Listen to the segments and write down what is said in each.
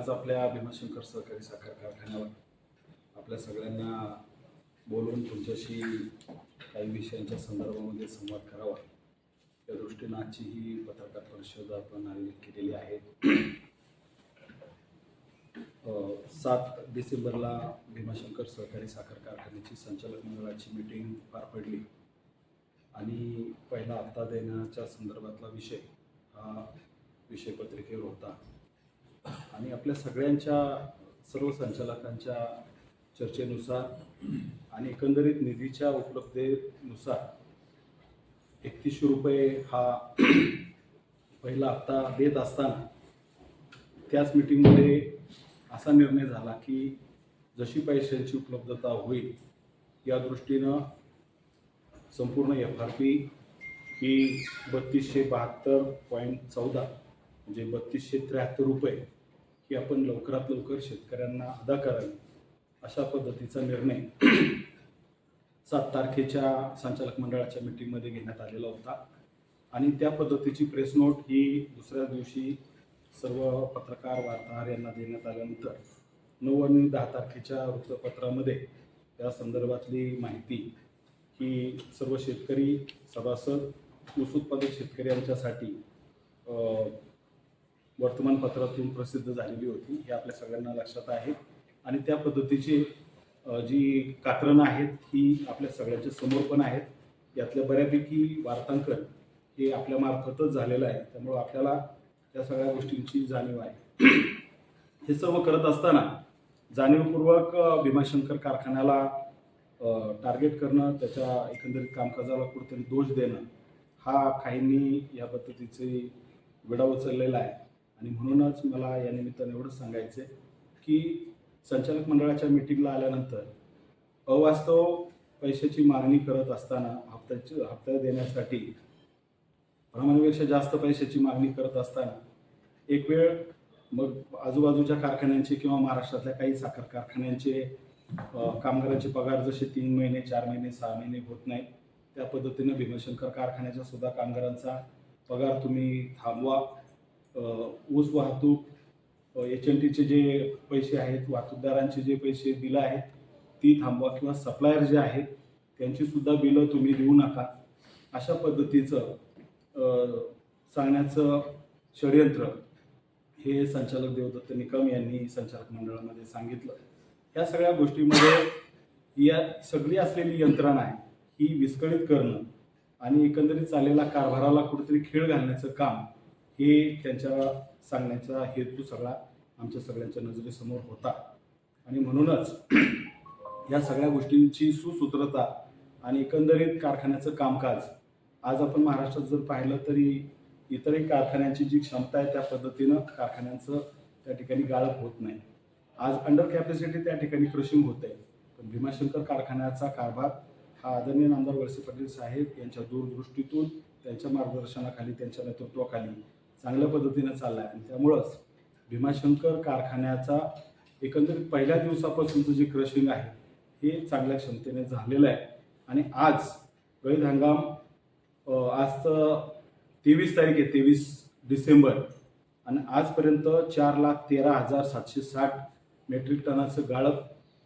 आज आपल्या भीमाशंकर सहकारी साखर कारखान्यावर आपल्या सगळ्यांना बोलून तुमच्याशी काही विषयांच्या संदर्भामध्ये संवाद करावा या दृष्टीनं आजची ही पत्रकार परिषद आपण आयोजित केलेली आहे. 7 डिसेंबरला भीमाशंकर सहकारी साखर कारखान्याची संचालक मंडळाची मीटिंग पार पडली आणि पहिला हप्ता देण्याच्या संदर्भातला विषय हा विषय पत्रिकेवर होता आणि आपल्या सगळ्यांच्या सर्व संचालकांच्या चर्चेनुसार आणि एकंदरीत निधीच्या उपलब्धतेनुसार 3100 रुपये हा पहिला हप्ता देत असताना त्याच मीटिंगमध्ये असा निर्णय झाला की जशी पैशांची उपलब्धता होईल या दृष्टीनं संपूर्ण FRP ही 3272.14 म्हणजे 3273 रुपये ही आपण लवकरात लवकर शेतकऱ्यांना अदा करावी अशा पद्धतीचा निर्णय 7 तारखेच्या संचालक मंडळाच्या मीटिंगमध्ये घेण्यात आलेला होता आणि त्या पद्धतीची प्रेस नोट ही दुसऱ्या दिवशी सर्व पत्रकार वार्ताहर यांना देण्यात आल्यानंतर 9 आणि 10 तारखेच्या वृत्तपत्रामध्ये त्या संदर्भातली माहिती ही सर्व शेतकरी सभासद ऊस उत्पादक शेतकरी यांच्यासाठी वर्तमानपत्रातून प्रसिद्ध झालेली होती हे आपल्या सगळ्यांना लक्षात आहे आणि त्या पद्धतीची जी कात्रणं आहेत ही आपल्या सगळ्यांच्या समोर पण आहेत. यातल्या बऱ्यापैकी वार्तांकन हे आपल्या मार्फतच झालेलं आहे त्यामुळं आपल्याला त्या सगळ्या गोष्टींची जाणीव आहे. हे सर्व करत असताना जाणीवपूर्वक भीमाशंकर कारखान्याला टार्गेट करणं त्याच्या एकंदरीत कामकाजाला कुठेतरी दोष देणं हा काहींनी या पद्धतीचे विडा उचललेला आहे आणि म्हणूनच मला या निमित्ताने एवढंच सांगायचं आहे की संचालक मंडळाच्या मीटिंगला आल्यानंतर अवास्तव पैशाची मागणी करत असताना हप्ता देण्यासाठी प्रमाणापेक्षा जास्त पैशाची मागणी करत असताना एक वेळ मग आजूबाजूच्या कारखान्यांचे किंवा महाराष्ट्रातल्या काही साखर कारखान्यांचे कामगारांचे पगार जसे 3 महिने 4 महिने 6 महिने होत नाहीत त्या पद्धतीनं भीमाशंकर कारखान्याच्या सुद्धा कामगारांचा पगार तुम्ही थांबवा. ऊस वाहतूक HNTचे जे पैसे आहेत वाहतूकदारांचे जे पैसे बिलं आहेत ती थांबवा किंवा सप्लायर जे आहेत त्यांची सुद्धा बिलं तुम्ही देऊ नका अशा पद्धतीचं सांगण्याचं षडयंत्र हे संचालक देवदत्त निकम यांनी संचालक मंडळामध्ये सांगितलं. या सगळ्या गोष्टीमध्ये या सगळी असलेली यंत्रणा आहे ही विस्कळीत करणं आणि एकंदरीत चाललेला कारभाराला कुठेतरी खीळ घालण्याचं काम हे त्यांच्या सांगण्याचा हेतू सगळा आमच्या सगळ्यांच्या नजरेसमोर होता आणि म्हणूनच या सगळ्या गोष्टींची सुसूत्रता आणि एकंदरीत कारखान्याचं कामकाज आज आपण महाराष्ट्रात जर पाहिलं तरी इतरही कारखान्यांची जी क्षमता आहे त्या पद्धतीनं कारखान्यांचं त्या ठिकाणी गाळप होत नाही. आज अंडर कॅपॅसिटी त्या ठिकाणी क्रशिंग होत आहे पण भीमाशंकर कारखान्याचा कारभार हा आदरणीय नामदार वळसे पाटील साहेब यांच्या दूरदृष्टीतून त्यांच्या मार्गदर्शनाखाली त्यांच्या नेतृत्वाखाली चांगल्या पद्धतीनं चालला आहे आणि त्यामुळंच भीमाशंकर कारखान्याचा एकंदरीत पहिल्या दिवसापासूनचं जे क्रशिंग आहे हे चांगल्या क्षमतेने झालेलं आहे आणि आज गळीत हंगाम आज तर 23 तारीख आहे 23 डिसेंबर आणि आजपर्यंत 4,13,760 मेट्रिक टनाचं गाळप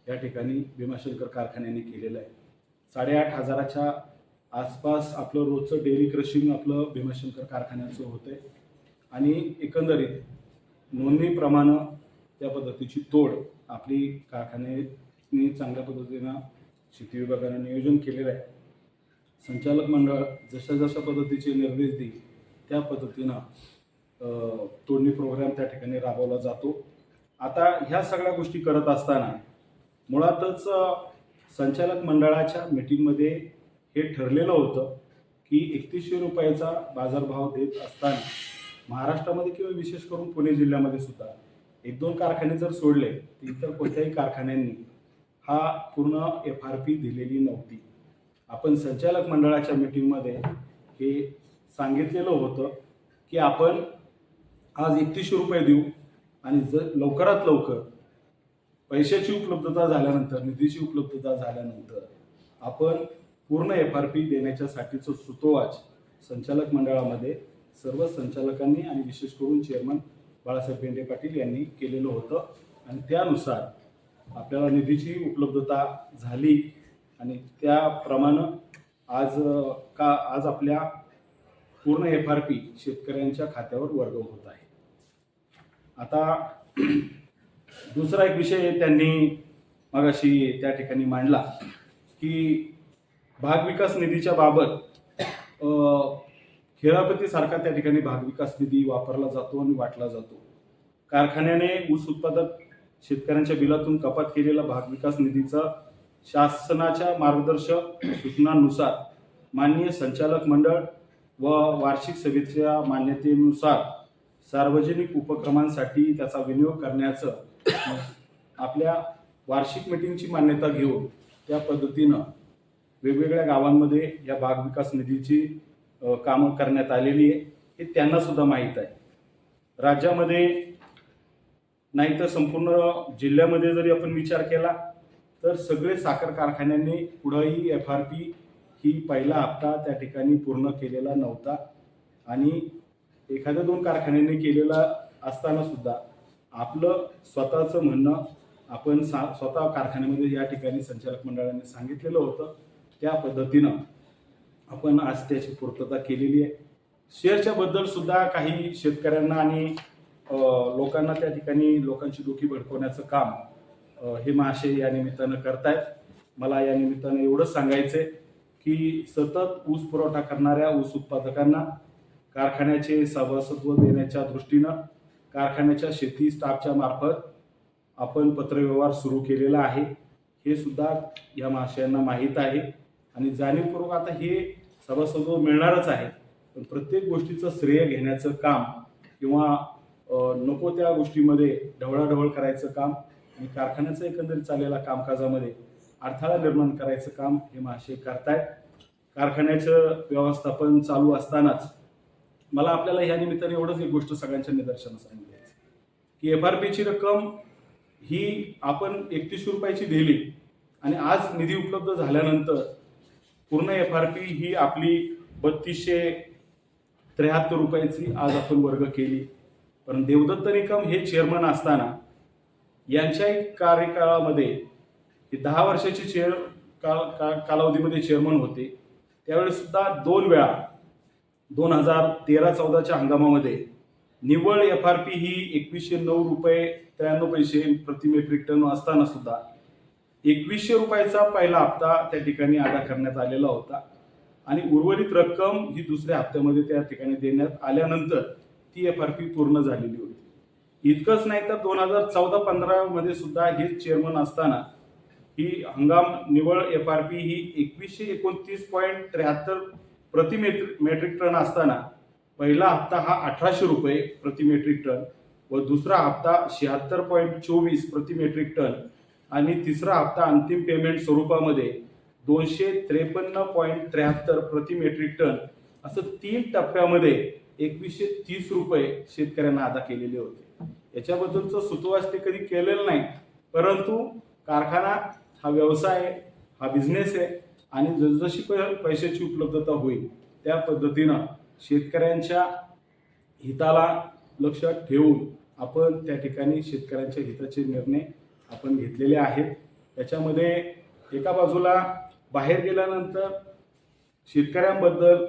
या ठिकाणी भीमाशंकर कारखान्याने केलेलं आहे. 8,500च्या आसपास आपलं रोजचं डेली क्रशिंग आपलं भीमाशंकर कारखान्याचं होतं आहे आणि एकंदरीत नोंदणीप्रमाणे त्या पद्धतीची तोड आपली कारखान्याने चांगल्या पद्धतीनं शेती विभागानं नियोजन केलेलं आहे. संचालक मंडळ जशा पद्धतीचे निर्देश देईल त्या पद्धतीनं तोडणी प्रोग्राम त्या ठिकाणी राबवला जातो. आता ह्या सगळ्या गोष्टी करत असताना मुळातच संचालक मंडळाच्या मीटिंगमध्ये हे ठरलेलं होतं की 3100 रुपयाचा बाजारभाव देत असताना महाराष्ट्रामध्ये किंवा विशेष करून पुणे जिल्ह्यामध्ये सुद्धा 1-2 कारखाने जर सोडले तर इतर कोणत्याही कारखान्यांनी हा पूर्ण FRP दिलेली नव्हती. आपण संचालक मंडळाच्या मीटिंगमध्ये हे सांगितलेलं होतं की आपण आज 3100 रुपये देऊ आणि जर लवकरात लवकर पैशाची उपलब्धता झाल्यानंतर निधीची उपलब्धता झाल्यानंतर आपण पूर्ण FRP देण्याच्यासाठीचं सुतोवाच संचालक मंडळामध्ये सर्व संचालकांनी आणि विशेष करून चेअरमन बाळासाहेब बेंडे पाटील यांनी केलेलं होतं आणि त्यानुसार आपल्याला निधीची उपलब्धता झाली आणि त्याप्रमाणे आज आपल्या पूर्ण FRP शेतकऱ्यांच्या खात्यावर वर्ग होत आहे. आता दुसरा एक विषय त्यांनी मगाशी त्या ठिकाणी मांडला की भाग विकास निधीच्या बाबत खेळापतीसारखा त्या ठिकाणी भाग विकास निधी वापरला जातो आणि वाटला जातो. कारखान्याने ऊस उत्पादक शेतकऱ्यांच्या बिलातून कपात केलेला भाग विकास निधीचा शासनाच्या मार्गदर्शक सूचनांनुसार माननीय संचालक मंडळ व वार्षिक सभेच्या मान्यतेनुसार सार्वजनिक उपक्रमांसाठी त्याचा विनियोग करण्याचं आपल्या वार्षिक मीटिंगची मान्यता घेऊन त्या पद्धतीनं वेगवेगळ्या गावांमध्ये या भाग विकास निधीची कामं करण्यात आलेली आहे हे त्यांना सुद्धा माहीत आहे. राज्यामध्ये नाही तर संपूर्ण जिल्ह्यामध्ये जरी आपण विचार केला तर सगळे साखर कारखान्यांनी पुढेही FRP ही पहिला हप्ता त्या ठिकाणी पूर्ण केलेला नव्हता आणि एखाद्या 2 कारखान्यांनी केलेला असताना सुद्धा आपलं स्वतःचं म्हणणं आपण स्वतः कारखान्यामध्ये या ठिकाणी संचालक मंडळाने सांगितलेलं होतं. त्या पद्धतीनं आपण आज त्याची पूर्तता केलेली आहे. शेअरच्या बद्दल सुद्धा काही शेतकऱ्यांना आणि लोकांना त्या ठिकाणी लोकांची डोकी भडकवण्याचं काम हे महाशय या निमित्तानं करतायत. मला या निमित्तानं एवढंच सांगायचं आहे की सतत ऊस पुरवठा करणाऱ्या ऊस उत्पादकांना कारखान्याचे सभासत्व देण्याच्या दृष्टीनं कारखान्याच्या शेती स्टाफच्या मार्फत आपण पत्रव्यवहार सुरू केलेला आहे. हे सुद्धा या महाशयांना माहीत आहे आणि जाणीवपूर्वक आता हे सभासत्व मिळणारच आहे. पण प्रत्येक गोष्टीचं श्रेय घेण्याचं काम किंवा नको त्या गोष्टीमध्ये ढवळाढवळ करायचं काम आणि कारखान्याचं एकंदरीत चाललेल्या कामकाजामध्ये अडथळा निर्माण करायचं काम हे महाशय करतायत. कारखान्याचं व्यवस्थापन चालू असतानाच मला आपल्याला ह्या निमित्ताने एवढंच एक गोष्ट सगळ्यांच्या निदर्शनास आणली आहे की FRPची रक्कम ही आपण 31 रुपयाची दिली आणि आज निधी उपलब्ध झाल्यानंतर पूर्ण FRP ही आपली 3273 रुपयाची आज आपण वर्ग केली. पण देवदत्त निकम हे चेअरमन असताना यांच्या कार्यकाळामध्ये 10 वर्षाची कालावधीमध्ये चेअरमन होते. त्यावेळेस सुद्धा 2 वेळा 2013-14च्या हंगामामध्ये निव्वळ FRP ही 2109 रुपये 93 पैसे प्रति मेट्रिक टन असताना सुद्धा 2100 रुपयाचा पहिला हप्ता त्या ठिकाणी अदा करण्यात आलेला होता आणि उर्वरित रक्कम ही दुसऱ्या हप्त्यामध्ये त्या ठिकाणी देण्यात आल्यानंतर ती FRP पूर्ण झालेली होती. इतकंच नाही तर 2014-15 मध्ये सुद्धा हे चेअरमन असताना ही हंगाम निव्वळ FRP ही 2129.73 प्रति मेट्रिक टन असताना पहिला हप्ता हा 1800 रुपये प्रति मेट्रिक टन व दुसरा हप्ता 76.24 प्रति मेट्रिक टन आणि तिसरा हप्ता अंतिम पेमेंट स्वरूपामध्ये 253.73 प्रति मेट्रिक टन असं 3 टप्प्यामध्ये 2130 रुपये शेतकऱ्यांना अदा केलेले होते. याच्याबद्दलचं सुतोवाच ते कधी केलेलं नाही, परंतु कारखाना हा व्यवसाय आहे, हा बिझनेस आहे आणि जसजशी पैशाची उपलब्धता होईल त्या पद्धतीनं शेतकऱ्यांच्या हिताला लक्षात ठेवून आपण त्या ठिकाणी शेतकऱ्यांच्या हिताचे निर्णय आपण घेतलेले आहेत. त्याच्यामध्ये एका बाजूला बाहेर गेल्यानंतर शेतकऱ्यांबद्दल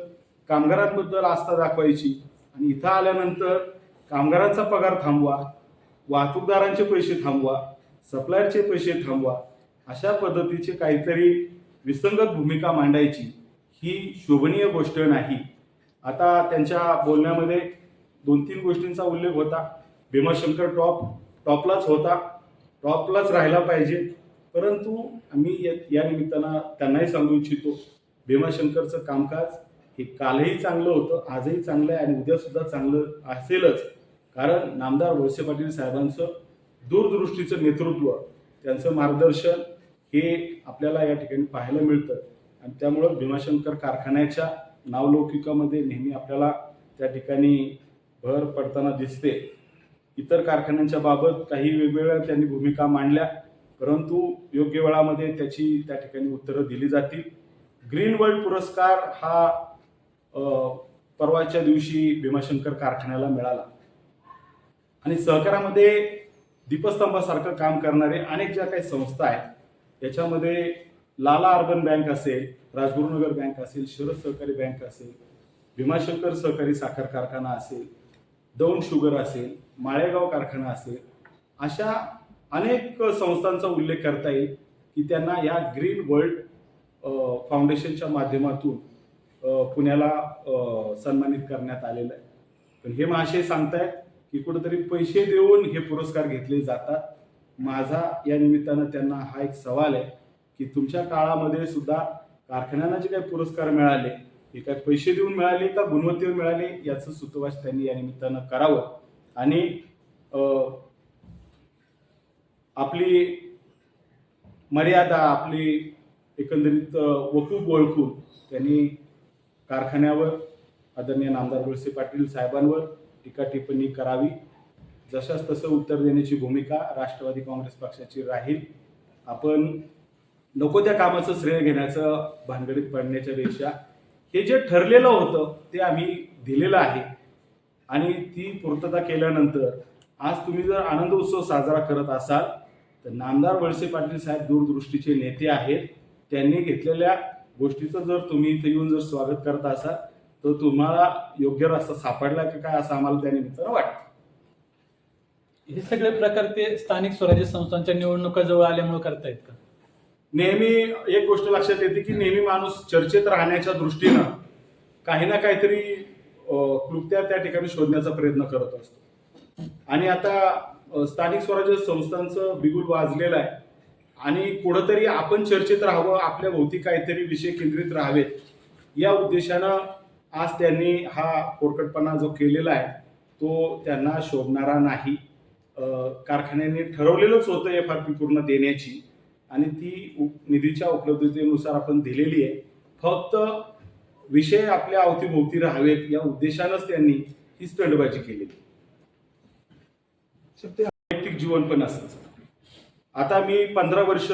कामगारांबद्दल आस्था दाखवायची आणि इथं आल्यानंतर कामगारांचा पगार थांबवा, वाहतूकदारांचे पैसे थांबवा, सप्लायरचे पैसे थांबवा, अशा पद्धतीचे काहीतरी विसंगत भूमिका मांडायची ही शोभनीय गोष्ट नाही. आता त्यांच्या बोलण्यामध्ये 2-3 गोष्टींचा उल्लेख होता. भीमाशंकर टॉपलाच होता, टॉपलाच राहायला पाहिजे, परंतु आम्ही या निमित्तानं त्यांनाही सांगू इच्छितो भीमाशंकरचं कामकाज हे कालही चांगलं होतं, आजही चांगलं आहे आणि उद्यासुद्धा चांगलं असेलच. कारण नामदार वळसे पाटील साहेबांचं दूरदृष्टीचं नेतृत्व, त्यांचं मार्गदर्शन हे आपल्याला या ठिकाणी पाहायला मिळतं आणि त्यामुळं भीमाशंकर कारखान्याच्या नावलौकिकामध्ये नेहमी आपल्याला त्या ठिकाणी भर पडताना दिसते. इतर कारखान्यांच्या बाबत काही वेगवेगळ्या त्यांनी भूमिका मांडल्या, परंतु योग्य वेळामध्ये त्याची त्या ठिकाणी उत्तरं दिली जातील. ग्रीन वर्ल्ड पुरस्कार हा परवाच्या दिवशी भीमाशंकर कारखान्याला मिळाला आणि सहकारामध्ये दीपस्तंभासारखं काम करणारे अनेक ज्या काही संस्था आहेत याच्यामध्ये लाला अर्बन बँक असेल, राजगुरुनगर बँक असेल, शरद सहकारी बँक असेल, भीमाशंकर सहकारी साखर कारखाना असेल, दौंड शुगर असेल, माळेगाव कारखाना असेल, अशा अनेक संस्थांचा उल्लेख करता येईल की त्यांना या ग्रीन वर्ल्ड फाउंडेशनच्या माध्यमातून पुण्याला सन्मानित करण्यात आलेलं आहे. पण हे महाशय सांगतायत की कुठेतरी पैसे देऊन हे पुरस्कार घेतले जातात. माझा या निमित्तानं त्यांना हा एक सवाल आहे की तुमच्या काळामध्ये सुद्धा कारखान्यांना जे काही पुरस्कार मिळाले हे काय पैसे देऊन मिळाले का गुणवत्तेवर मिळाले याचं सूतवाच त्यांनी या निमित्तानं करावं. आणि आपली मर्यादा, आपली एकंदरीत वकूफ ओळखून त्यांनी कारखान्यावर आदरणीय नामदार वळसे पाटील साहेबांवर टीका टिप्पणी करावी. जशाच तसं उत्तर देण्याची भूमिका राष्ट्रवादी काँग्रेस पक्षाची राहील. आपण नको त्या कामाचं श्रेय घेण्याचं भानगडीत पडण्याच्या पेक्षा हे जे ठरलेलं होतं ते आम्ही दिलेलं आहे आणि ती पूर्तता केल्यानंतर आज तुम्ही जर आनंद उत्सव साजरा करत असाल तर नामदार वळसे पाटील साहेब दूरदृष्टीचे नेते आहेत. त्यांनी घेतलेल्या गोष्टीचं जर तुम्ही इथे येऊन जर स्वागत करत असाल तर तुम्हाला योग्य रस्ता सापडला की काय असं आम्हाला त्या निमित्तानं वाटतं. हे सगळे प्रकार ते स्थानिक स्वराज्य संस्थांच्या निवडणुका जवळ आल्यामुळे करतायत का? नेहमी एक गोष्ट लक्षात येते की नेहमी माणूस चर्चेत राहण्याच्या दृष्टीनं काही ना काहीतरी क्लुप्त्या त्या ठिकाणी शोधण्याचा प्रयत्न करत असतो. आणि आता स्थानिक स्वराज्य संस्थांचं बिगुल वाजलेलं आहे आणि कुठंतरी आपण चर्चेत राहावं, आपल्या भोवती काहीतरी विषय केंद्रित राहावेत या उद्देशानं आज त्यांनी हा पोरकटपणा जो केलेला आहे तो त्यांना शोभणारा नाही. कारखान्याने ठरवलेलंच होतं FRP पूर्ण देण्याची आणि ती निधीच्या उपलब्धतेनुसार आपण दिलेली आहे. फक्त विषय आपल्या अवतीभोवती राहावेत या उद्देशानंच त्यांनी ही स्टंटबाजी केलेली. वैयक्तिक जीवन पण असतं. आता मी 15 वर्ष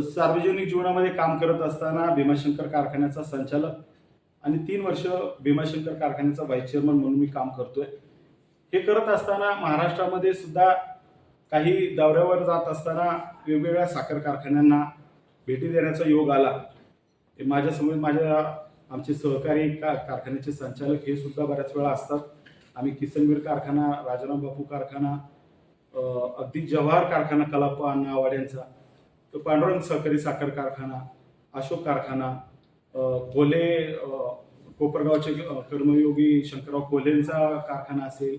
सार्वजनिक जीवनामध्ये काम करत असताना भीमाशंकर कारखान्याचा संचालक आणि 3 वर्ष भीमाशंकर कारखान्याचा व्हाईस चेअरमन म्हणून मी काम करतोय. हे करत असताना महाराष्ट्रामध्ये सुद्धा काही दौऱ्यावर जात असताना वेगवेगळ्या साखर कारखान्यांना भेटी देण्याचा योग आला. माझ्या आमचे सहकारी कारखान्याचे संचालक हे सुद्धा बऱ्याच वेळा असतात. आम्ही किसनवीर कारखाना, राजाराम बापू कारखाना, अगदी जवाहर कारखाना कलाप्पा अण्णा आवाड्यांचा, तो पांडुरंग सहकारी साखर कारखाना, अशोक कारखाना, कोल्हे कोपरगावचे कर्मयोगी शंकरराव कोल्हेंचा कारखाना असेल,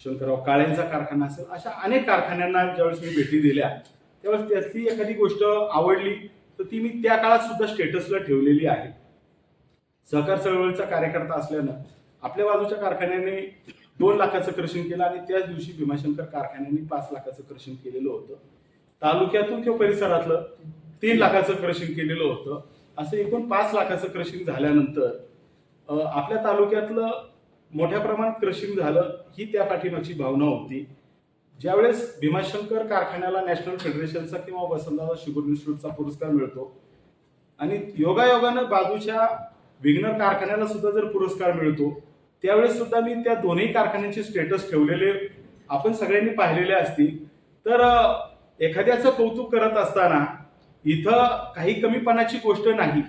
शंकरराव काळेंचा कारखाना असेल, अशा अनेक कारखान्यांना ज्यावेळेस मी भेटी दिल्या त्यावेळेस त्यातली एखादी गोष्ट आवडली तर ती मी त्या काळात सुद्धा स्टेटसला ठेवलेली आहे. सहकार चळवळीचा कार्यकर्ता असल्यानं आपल्या बाजूच्या कारखान्याने 2 लाखाचं क्रशिंग केलं आणि त्याच दिवशी भीमाशंकर कारखान्याने 5 लाखाचं क्रशिंग केलेलं होतं. तालुक्यातून किंवा परिसरातलं 3 लाखाचं क्रशिंग केलेलं होतं. असं एकूण 5 लाखाचं क्रशिंग झाल्यानंतर आपल्या तालुक्यातलं मोठ्या प्रमाणात क्रशिंग झालं ही त्या पाठीमागची भावना होती. ज्यावेळेस भीमाशंकर कारखान्याला नॅशनल फेडरेशनचा किंवा वसंतदादा शुगर इन्स्टिट्यूटचा पुरस्कार मिळतो आणि योगायोगानं बाजूच्या विग्नर कारखान्याला सुद्धा जर पुरस्कार मिळतो त्यावेळेस सुद्धा मी त्या दोन्ही कारखान्यांचे स्टेटस ठेवलेले आपण सगळ्यांनी पाहिलेले असतील. तर एखाद्याचं कौतुक करत असताना इथं काही कमीपणाची गोष्ट नाही.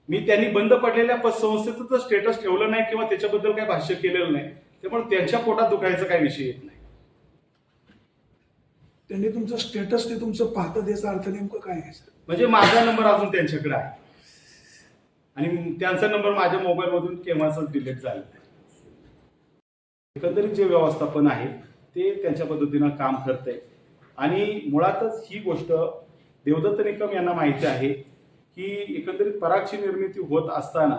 मी त्यांनी बंद पडलेल्या पतसंस्थेचं तर स्टेटस ठेवलं नाही किंवा त्याच्याबद्दल काही भाष्य केलेलं नाही, त्यामुळे त्यांच्या पोटात दुखायचा काही विषय येत नाही. त्यांनी तुमचं स्टेटस ते तुमचं पाहतं त्याचा अर्थ नेमकं काय आहे? म्हणजे माझा नंबर अजून त्यांच्याकडे आहे आणि त्यांचा नंबर माझ्या मोबाईलमधून केव्हाच डिलीट झाला. एकंदरीत जे व्यवस्थापन आहे ते त्यांच्या पद्धतीनं काम करतंय आणि मुळातच ही गोष्ट देवदत्त निकम यांना माहिती आहे की एकंदरीत परागची निर्मिती होत असताना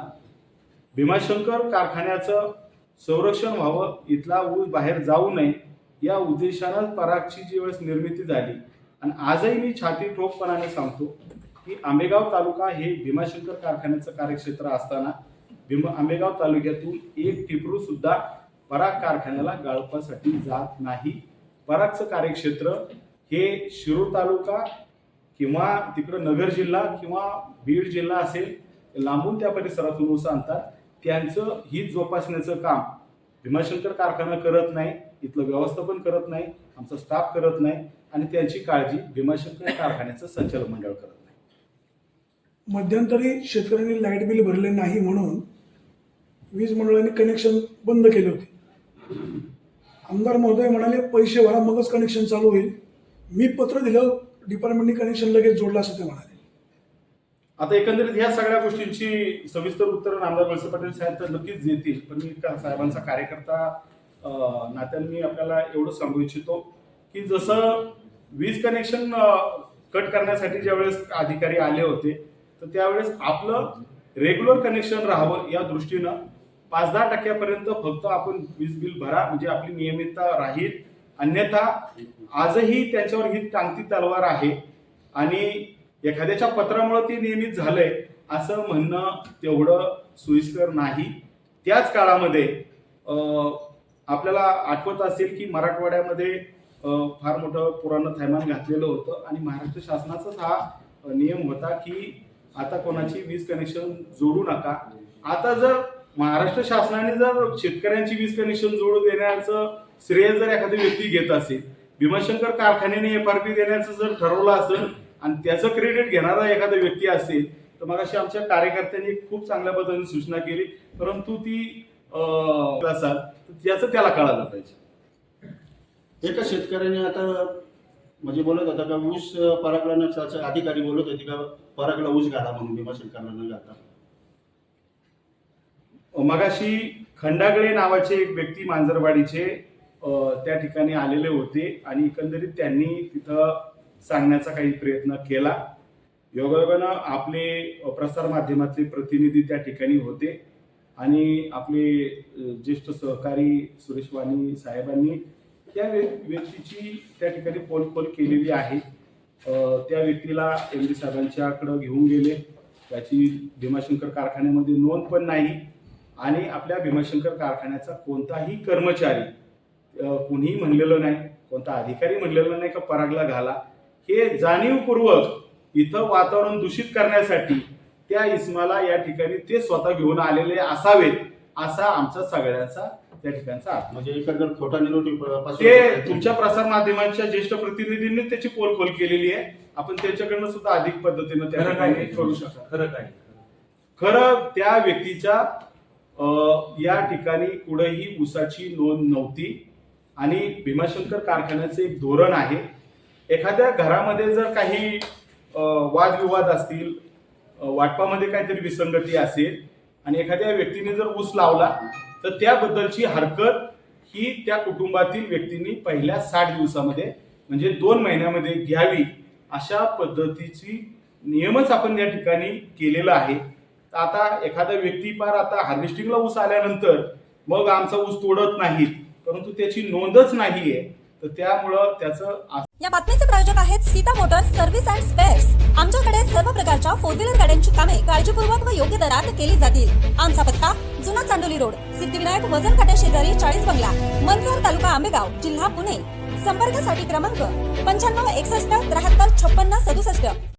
भीमाशंकर कारखान्याचं संरक्षण व्हावं, इथला ऊस बाहेर जाऊ नये या उद्देशानं परागची जी वेळेस निर्मिती झाली. आणि आजही मी छाती ठोकपणाने सांगतो की आंबेगाव तालुका हे भीमाशंकर कारखान्याचं कार्यक्षेत्र असताना आंबेगाव तालुक्यातून एक टिपरू सुद्धा पराग कारखान्याला गाळपासाठी जात नाही. परागचं कार्यक्षेत्र हे शिरूर तालुका किंवा तिकडं नगर जिल्हा किंवा बीड जिल्हा असेल, लांबून त्या परिसरातून ऊस आणतात. त्यांचं हित जोपासण्याचं काम भीमाशंकर कारखाना करत नाही, इथलं व्यवस्थापन करत नाही, आमचा स्टाफ करत नाही आणि त्यांची काळजी भीमाशंकर कारखान्याचं संचालक मंडळ करत नाही. मध्यंतरी शेतकऱ्यांनी लाईट बिल भरले नाही म्हणून वीज मंडळाने कनेक्शन बंद केले होते. आमदार महोदय म्हणाले पैसे भरा मगच कनेक्शन चालू होईल. मी पत्र दिलं, डिपार्टमेंटने कनेक्शन लगेच जोडलं असं ते म्हणाले. आता एकंदरीत ह्या सगळ्या गोष्टींची सविस्तर उत्तर आमदार वळसे पाटील साहेब तर नक्कीच देतील, पण मी साहेबांचा कार्यकर्ता नात्याने मी आपल्याला एवढं सांगू इच्छितो की जसं वीज कनेक्शन कट करण्यासाठी ज्यावेळेस अधिकारी आले होते तर त्यावेळेस आपलं रेग्युलर कनेक्शन राहावं या दृष्टीनं 5-10% फक्त आपण वीज बिल भरा म्हणजे आपली नियमितता राहील. अन्यथा आजही त्यांच्यावर ही टांगती तलवार आहे आणि एखाद्याच्या पत्रामुळे ते नियमित झालंय असं म्हणणं तेवढं सोयीस्कर नाही. त्याच काळामध्ये आपल्याला आठवत असेल की मराठवाड्यामध्ये फार मोठं पुरानं थैमान घातलेलं होतं आणि महाराष्ट्र शासनाचाच हा नियम होता की आता कोणाची वीज कनेक्शन जोडू नका. आता जर महाराष्ट्र शासनाने जर शेतकऱ्यांची वीज कनेक्शन जोडू देण्याचं श्रेय जर एखादी व्यक्ती घेत असेल, भीमाशंकर कारखान्याने FRP देण्याचं जर ठरवलं असेल आणि त्याचं क्रेडिट घेणारा एखादा व्यक्ती असेल तर मग अशी आमच्या कार्यकर्त्यांनी खूप चांगल्या पद्धतीने सूचना केली, परंतु ती असाल त्याचं त्याला कळायला पाहिजे. एका शेतकऱ्याने आता म्हणजे बोलत होता का ऊस परागला अधिकारी बोलत होते का परागला ऊस घाला म्हणून भीमाशंकरला न घालता. मगाशी खंडागळे नावाचे एक व्यक्ती मांजरवाडीचे त्या ठिकाणी आलेले होते आणि एकंदरीत त्यांनी तिथं सांगण्याचा काही प्रयत्न केला. योगायोगानं आपले प्रसार माध्यमातले प्रतिनिधी त्या ठिकाणी होते आणि आपले ज्येष्ठ सहकारी सुरेश वाणी साहेबांनी त्या व्यक्तीची त्या ठिकाणी पोलखोल केलेली आहे. त्या व्यक्तीला MD साहेबांच्याकडे घेऊन गेले. त्याची भीमाशंकर कारखान्यामध्ये नोंद पण नाही आणि आपल्या भीमाशंकर कारखान्याचा कोणताही कर्मचारी कुणीही म्हणलेलं नाही, कोणता अधिकारी म्हणलेलं नाही का परागला घाला. हे जाणीवपूर्वक इथं वातावरण दूषित करण्यासाठी त्या इस्माला या ठिकाणी ते स्वतः घेऊन आलेले असावेत असा आमचा सगळ्यांचा त्या ठिकाणचा अर्थ. म्हणजे एकंदर खोटा निरोप ते तुमच्या प्रसार माध्यमांच्या ज्येष्ठ प्रतिनिधींनी त्याची पोलखोल केलेली आहे. आपण त्यांच्याकडनं सुद्धा अधिक पद्धतीनं त्या ठिकाणी करू शकतो. खरं त्या व्यक्तीच्या या ठिकाणी कुठेही ऊसाची नोंद नव्हती आणि भीमाशंकर कारखान्याचे एक धोरण आहे, एखाद्या घरामध्ये जर काही वादविवाद असतील, वाटपामध्ये काहीतरी विसंगती असेल आणि एखाद्या व्यक्तीने जर ऊस लावला तर त्याबद्दलची हरकत ही त्या कुटुंबातील व्यक्तींनी पहिल्या 60 दिवसामध्ये म्हणजे 2 महिन्यामध्ये घ्यावी अशा पद्धतीची नियमच आपण या ठिकाणी केलेला आहे. आता एखादा व्यक्ती पार आता हार्वेस्टिंगला ऊस आल्यानंतर मग आमचा ऊस तोडत नाहीत, परंतु त्याची नोंदच नाहीये, तर त्यामुळं त्याचं. या बातमीचे प्रायोजक आहेत Sita Motors service and spares. आमच्याकडे सर्व प्रकारच्या 4 व्हीलर गाड्यांची कामे काळजीपूर्वक व योग्य दरात केली जातील. आमचा पत्ता जुना चांडोली रोड, सिद्धिविनायक वजन काट्या शेजारी 40 बंगला, मंचर, तालुका आंबेगाव, जिल्हा पुणे. संपर्कासाठी क्रमांक 95 61 73 56 67.